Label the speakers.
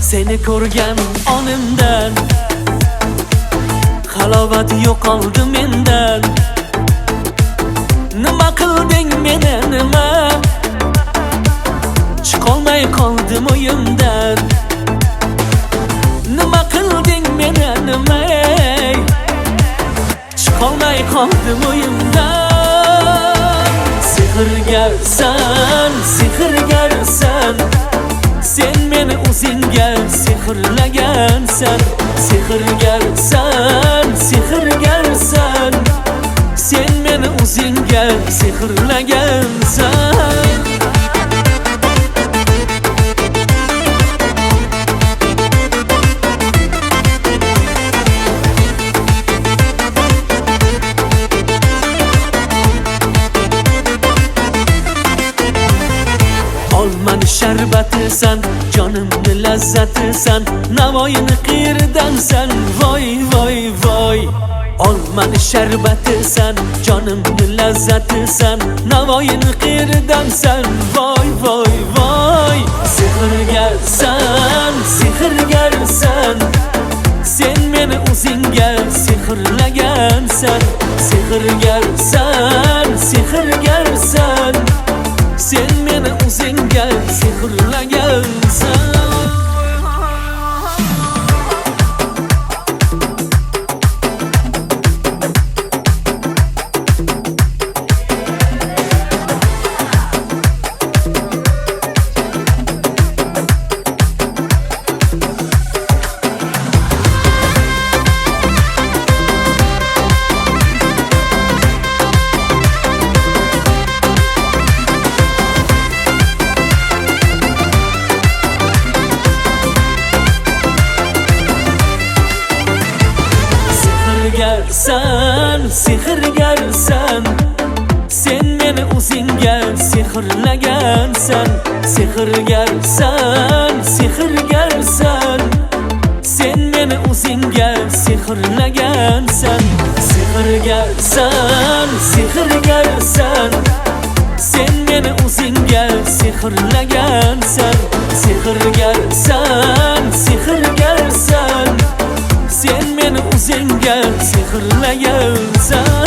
Speaker 1: Seni ko'rgan onimdan halovat yo'qoldi mendan. Nima qilding meni nima? Chiqolmay qoldim o'yimdan. Nima qilding meni nima? Chiqolmay qoldim o'yimdan. Sehrgarsan, sehrgarsan, sen meni o'zingga sehrlagansan. Sehrgarsan, sehrgarsan, sen meni o'zingga sehrlagansan. Olmani sharbatisan, jonimni lazzatisan, Navoiyni qiyridansan, voy voy voy. Olmani sharbatisan, jonimni lazzatisan, Navoiyni qiyridansan, voy voy voy. Sehrgarsan, sehrgarsan, sen meni o'zingga sehrlagansan. Sehrgarsan, sehrgarsan, sen meni o'zingga sehrlagansan. Sehrgarsan, sehrgarsan, sen meni o'zingga sehrlagansan. Sehrgarsan, sehrgarsan, sen meni o'zingga sehrlagansan. Sehrgarsan, sehrgarsan, sen meni o'zingga sehrlagansan. Sehrgarsan, sehrgarsan, sen meni o'zingga sehrlagansan.